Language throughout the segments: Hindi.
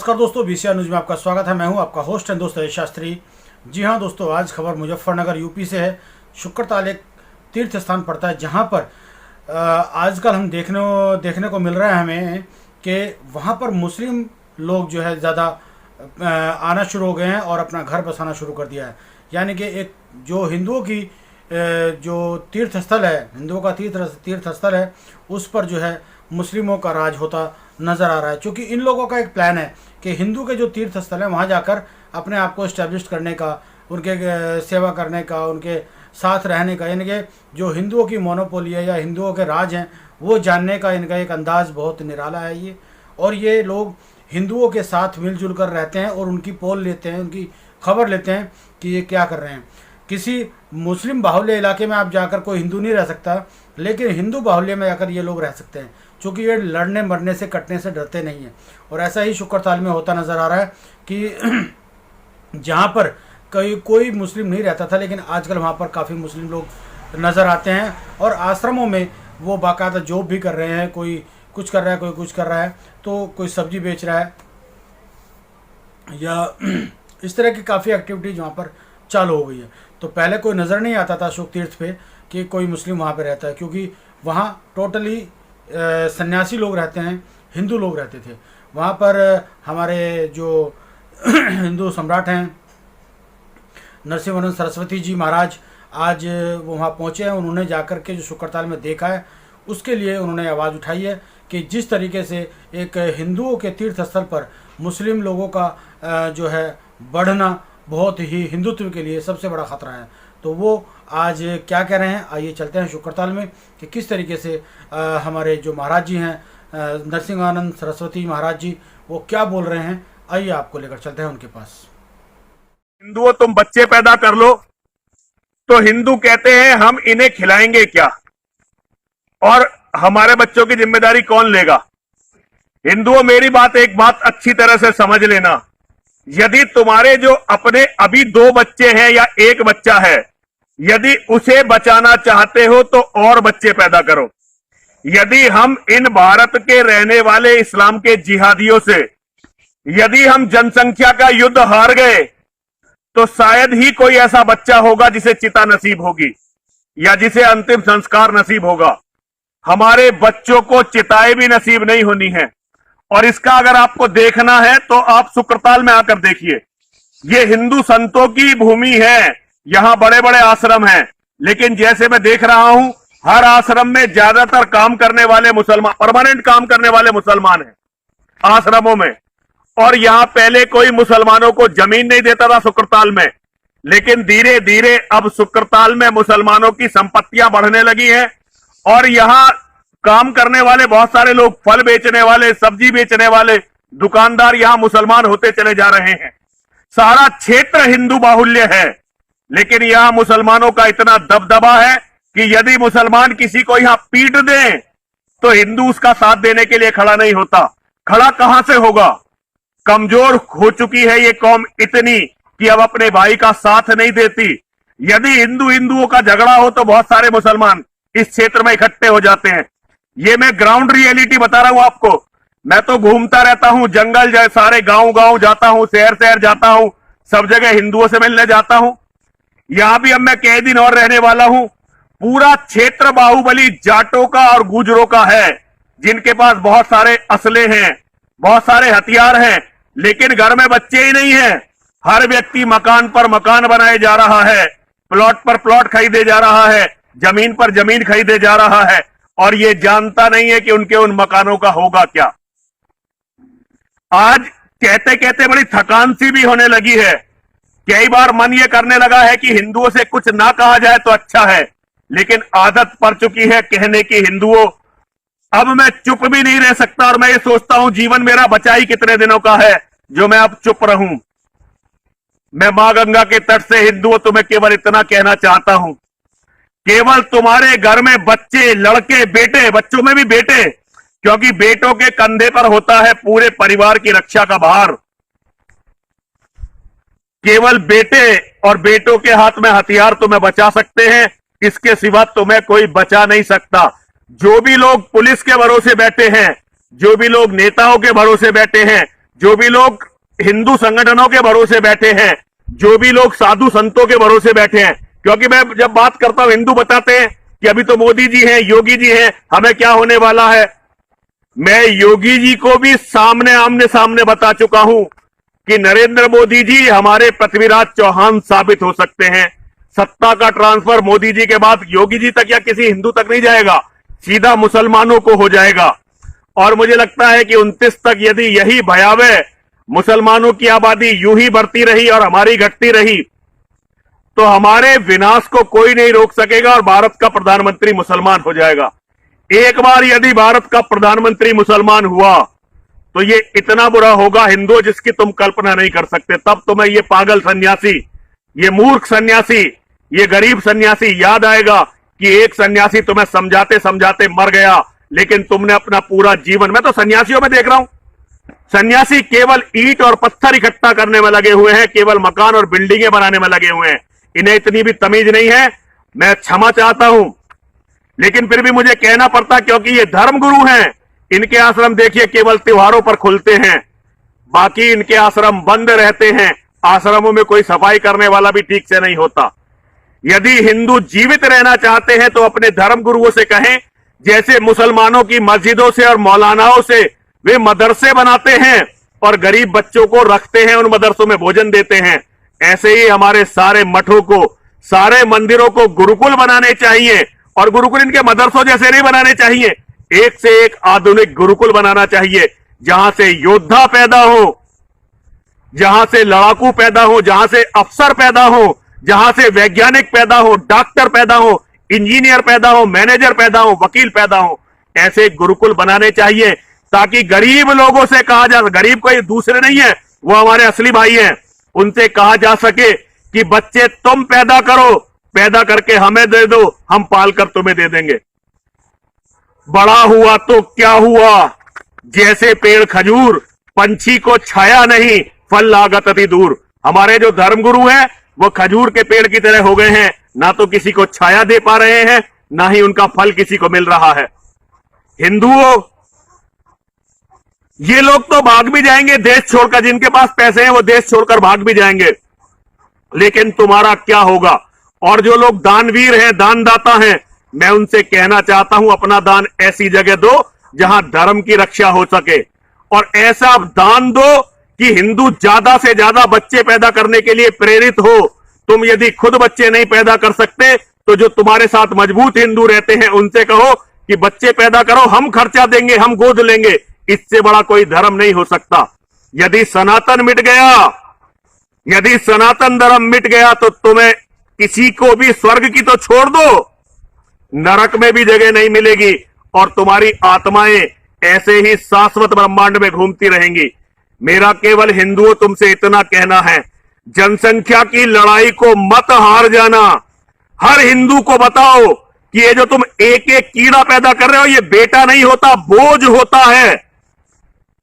नमस्कार दोस्तों, बीसीआर न्यूज में आपका स्वागत है। मैं हूं आपका होस्ट एंड दोस्त अजय शास्त्री। जी हां दोस्तों, आज खबर मुजफ्फरनगर यूपी से है। शुक्रताल एक तीर्थ स्थान पड़ता है जहां पर आजकल हम देखने को मिल रहा है हमें कि वहां पर मुस्लिम लोग जो है ज़्यादा आना शुरू हो गए हैं और अपना घर बसाना शुरू कर दिया है। यानी कि एक जो हिंदुओं की जो तीर्थ स्थल है, हिंदुओं का तीर्थ स्थल है, उस पर जो है मुस्लिमों का राज होता नज़र आ रहा है। क्योंकि इन लोगों का एक प्लान है कि हिंदू के जो तीर्थ स्थल है वहाँ जाकर अपने आप को इस्टेब्लिश करने का, उनके सेवा करने का, उनके साथ रहने का, यानी कि जो हिंदुओं की मोनोपोली है या हिंदुओं के राज हैं वो जानने का इनका एक अंदाज़ बहुत निराला है ये। और ये लोग हिंदुओं के साथ मिलजुल कर रहते हैं और उनकी पोल लेते हैं, उनकी खबर लेते हैं कि ये क्या कर रहे हैं। किसी मुस्लिम बाहुल्य इलाके में आप जाकर कोई हिंदू नहीं रह सकता, लेकिन हिंदू बाहुल्य में जाकर ये लोग रह सकते हैं, क्योंकि ये लड़ने मरने से कटने से डरते नहीं हैं। और ऐसा ही शुक्रताल में होता नज़र आ रहा है कि जहाँ पर कोई मुस्लिम नहीं रहता था, लेकिन आजकल वहाँ पर काफ़ी मुस्लिम लोग नज़र आते हैं और आश्रमों में वो बाकायदा जॉब भी कर रहे हैं। कोई कुछ कर रहा है, कोई कुछ कर रहा है, तो कोई सब्जी बेच रहा है या इस तरह की काफ़ी एक्टिविटीज़ वहाँ पर चालू हो गई है। तो पहले कोई नज़र नहीं आता था अशोक तीर्थ पे कि कोई मुस्लिम वहाँ पे रहता है, क्योंकि वहाँ टोटली सन्यासी लोग रहते हैं, हिंदू लोग रहते थे वहाँ पर। हमारे जो हिंदू सम्राट हैं नरसिंहानंद सरस्वती जी महाराज, आज वो वहाँ पहुँचे हैं। उन्होंने जाकर के जो शुक्रताल में देखा है उसके लिए उन्होंने आवाज़ उठाई है कि जिस तरीके से एक हिंदुओं के तीर्थ स्थल पर मुस्लिम लोगों का जो है बढ़ना बहुत ही हिंदुत्व के लिए सबसे बड़ा ख़तरा है। तो वो आज क्या कह रहे हैं, आइए चलते हैं शुक्रताल में कि किस तरीके से हमारे जो महाराज जी हैं नरसिंहानंद सरस्वती महाराज जी, वो क्या बोल रहे हैं। आइए आपको लेकर चलते हैं उनके पास। हिंदुओं, तुम बच्चे पैदा कर लो तो हिंदू कहते हैं हम इन्हें खिलाएंगे क्या, और हमारे बच्चों की जिम्मेदारी कौन लेगा। हिंदुओं, मेरी एक बात अच्छी तरह से समझ लेना। यदि तुम्हारे जो अपने अभी 2 बच्चे हैं या 1 बच्चा है, यदि उसे बचाना चाहते हो तो और बच्चे पैदा करो। यदि हम इन भारत के रहने वाले इस्लाम के जिहादियों से यदि हम जनसंख्या का युद्ध हार गए तो शायद ही कोई ऐसा बच्चा होगा जिसे चिता नसीब होगी या जिसे अंतिम संस्कार नसीब होगा। हमारे बच्चों को चिताएं भी नसीब नहीं होनी है। और इसका अगर आपको देखना है तो आप शुक्रताल में आकर देखिए। ये हिंदू संतों की भूमि है, यहां बड़े बड़े आश्रम हैं, लेकिन जैसे मैं देख रहा हूं हर आश्रम में ज्यादातर काम करने वाले मुसलमान, परमानेंट काम करने वाले मुसलमान हैं आश्रमों में। और यहां पहले कोई मुसलमानों को जमीन नहीं देता था शुक्रताल में, लेकिन धीरे धीरे अब शुक्रताल में मुसलमानों की संपत्तियां बढ़ने लगी हैं और यहां काम करने वाले बहुत सारे लोग, फल बेचने वाले, सब्जी बेचने वाले दुकानदार यहां मुसलमान होते चले जा रहे हैं। सारा क्षेत्र हिंदू बाहुल्य है, लेकिन यहां मुसलमानों का इतना दबदबा है कि यदि मुसलमान किसी को यहां पीट दें तो हिंदू उसका साथ देने के लिए खड़ा नहीं होता। खड़ा कहां से होगा? कमजोर हो चुकी है ये कौम इतनी कि अब अपने भाई का साथ नहीं देती। यदि हिंदुओं का झगड़ा हो तो बहुत सारे मुसलमान इस क्षेत्र में इकट्ठे हो जाते हैं। ये मैं ग्राउंड रियलिटी बता रहा हूं आपको। मैं तो घूमता रहता हूं, जंगल सारे गांव जाता हूं, शहर जाता हूं, सब जगह हिंदुओं से मिलने जाता हूं। यहां भी अब मैं कई दिन और रहने वाला हूं। पूरा क्षेत्र बाहुबली जाटों का और गुजरों का है, जिनके पास बहुत सारे असले हैं, बहुत सारे हथियार हैं, लेकिन घर में बच्चे ही नहीं हैं। हर व्यक्ति मकान पर मकान बनाए जा रहा है, प्लॉट पर प्लॉट खरीदे जा रहा है, जमीन पर जमीन खरीदे जा रहा है, और ये जानता नहीं है कि उनके उन मकानों का होगा क्या। आज कहते कहते बड़ी थकान सी भी होने लगी है। कई बार मन ये करने लगा है कि हिंदुओं से कुछ ना कहा जाए तो अच्छा है, लेकिन आदत पड़ चुकी है कहने की हिंदुओं। अब मैं चुप भी नहीं रह सकता और मैं ये सोचता हूं जीवन मेरा बचा ही कितने दिनों का है जो मैं अब चुप रहूं। मैं मां गंगा के तट से हिंदुओं तुम्हें केवल इतना कहना चाहता हूं, केवल तुम्हारे घर में बच्चे, लड़के, बेटे, बच्चों में भी बेटे, क्योंकि बेटों के कंधे पर होता है पूरे परिवार की रक्षा का भार। केवल बेटे और बेटों के हाथ में हथियार तुम्हें बचा सकते हैं, इसके सिवा तुम्हें कोई बचा नहीं सकता। जो भी लोग पुलिस के भरोसे बैठे हैं, जो भी लोग नेताओं के भरोसे बैठे हैं, जो भी लोग हिंदू संगठनों के भरोसे बैठे हैं, जो भी लोग साधु संतों के भरोसे बैठे हैं, क्योंकि मैं जब बात करता हूं हिंदू बताते हैं कि अभी तो मोदी जी हैं, योगी जी हैं, हमें क्या होने वाला है। मैं योगी जी को भी आमने सामने बता चुका हूं कि नरेंद्र मोदी जी हमारे पृथ्वीराज चौहान साबित हो सकते हैं। सत्ता का ट्रांसफर मोदी जी के बाद योगी जी तक या किसी हिंदू तक नहीं जाएगा, सीधा मुसलमानों को हो जाएगा। और मुझे लगता है कि 29 तक यदि यही भयावह मुसलमानों की आबादी यूं ही बढ़ती रही और हमारी घटती रही तो हमारे विनाश को कोई नहीं रोक सकेगा और भारत का प्रधानमंत्री मुसलमान हो जाएगा। एक बार यदि भारत का प्रधानमंत्री मुसलमान हुआ तो ये इतना बुरा होगा हिंदुओं जिसकी तुम कल्पना नहीं कर सकते। तब तुम्हें ये पागल सन्यासी, ये मूर्ख सन्यासी, ये गरीब सन्यासी याद आएगा कि एक सन्यासी तुम्हें समझाते समझाते मर गया, लेकिन तुमने अपना पूरा जीवन, मैं तो सन्यासियों में देख रहा हूं, सन्यासी केवल ईंट और पत्थर इकट्ठा करने में लगे हुए हैं, केवल मकान और बिल्डिंगें बनाने में लगे हुए हैं। इन्हें इतनी भी तमीज नहीं है। मैं क्षमा चाहता हूं, लेकिन फिर भी मुझे कहना पड़ता, क्योंकि ये धर्म गुरु हैं। इनके आश्रम देखिए केवल त्योहारों पर खुलते हैं, बाकी इनके आश्रम बंद रहते हैं। आश्रमों में कोई सफाई करने वाला भी ठीक से नहीं होता। यदि हिंदू जीवित रहना चाहते हैं तो अपने धर्म गुरुओं से कहें, जैसे मुसलमानों की मस्जिदों से और मौलानाओं से वे मदरसे बनाते हैं और गरीब बच्चों को रखते हैं, उन मदरसों में भोजन देते हैं, ऐसे ही हमारे सारे मठों को, सारे मंदिरों को गुरुकुल बनाने चाहिए। और गुरुकुल इनके मदरसों जैसे नहीं बनाने चाहिए, एक से एक आधुनिक गुरुकुल बनाना चाहिए, जहां से योद्धा पैदा हो, जहां से लड़ाकू पैदा हो, जहां से अफसर पैदा हो, जहां से वैज्ञानिक पैदा हो, डॉक्टर पैदा हो, इंजीनियर पैदा हो, मैनेजर पैदा हो, वकील पैदा हो। ऐसे गुरुकुल बनाने चाहिए ताकि गरीब लोगों से कहा जा, गरीब कोई दूसरे नहीं है, वो हमारे असली भाई हैं, उनसे कहा जा सके कि बच्चे तुम पैदा करो, पैदा करके हमें दे दो, हम पालकर तुम्हें दे देंगे। बड़ा हुआ तो क्या हुआ, जैसे पेड़ खजूर, पंछी को छाया नहीं, फल लागत अति दूर। हमारे जो धर्मगुरु हैं वो खजूर के पेड़ की तरह हो गए हैं, ना तो किसी को छाया दे पा रहे हैं, ना ही उनका फल किसी को मिल रहा है। हिंदुओं, ये लोग तो भाग भी जाएंगे देश छोड़कर, जिनके पास पैसे हैं वो देश छोड़कर भाग भी जाएंगे, लेकिन तुम्हारा क्या होगा। और जो लोग दानवीर हैं, दानदाता हैं, मैं उनसे कहना चाहता हूं अपना दान ऐसी जगह दो जहां धर्म की रक्षा हो सके, और ऐसा दान दो कि हिंदू ज्यादा से ज्यादा बच्चे पैदा करने के लिए प्रेरित हो। तुम यदि खुद बच्चे नहीं पैदा कर सकते तो जो तुम्हारे साथ मजबूत हिंदू रहते हैं उनसे कहो कि बच्चे पैदा करो, हम खर्चा देंगे, हम गोद लेंगे। इससे बड़ा कोई धर्म नहीं हो सकता। यदि सनातन मिट गया, यदि सनातन धर्म मिट गया तो तुम्हें किसी को भी स्वर्ग की तो छोड़ दो, नरक में भी जगह नहीं मिलेगी और तुम्हारी आत्माएं ऐसे ही शाश्वत ब्रह्मांड में घूमती रहेंगी। मेरा केवल हिंदुओं तुमसे इतना कहना है, जनसंख्या की लड़ाई को मत हार जाना। हर हिंदू को बताओ कि ये जो तुम एक एक कीड़ा पैदा कर रहे हो ये बेटा नहीं होता, बोझ होता है।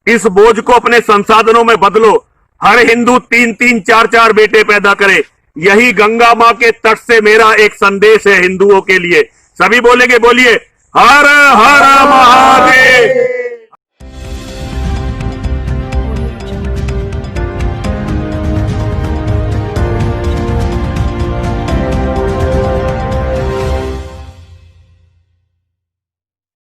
इस बोझ को अपने संसाधनों में बदलो। हर हिंदू 3-3, 4-4 बेटे पैदा करे। यही गंगा मां के तट से मेरा एक संदेश है हिंदुओं के लिए। सभी बोलेंगे, बोलिए हर हर महादेव।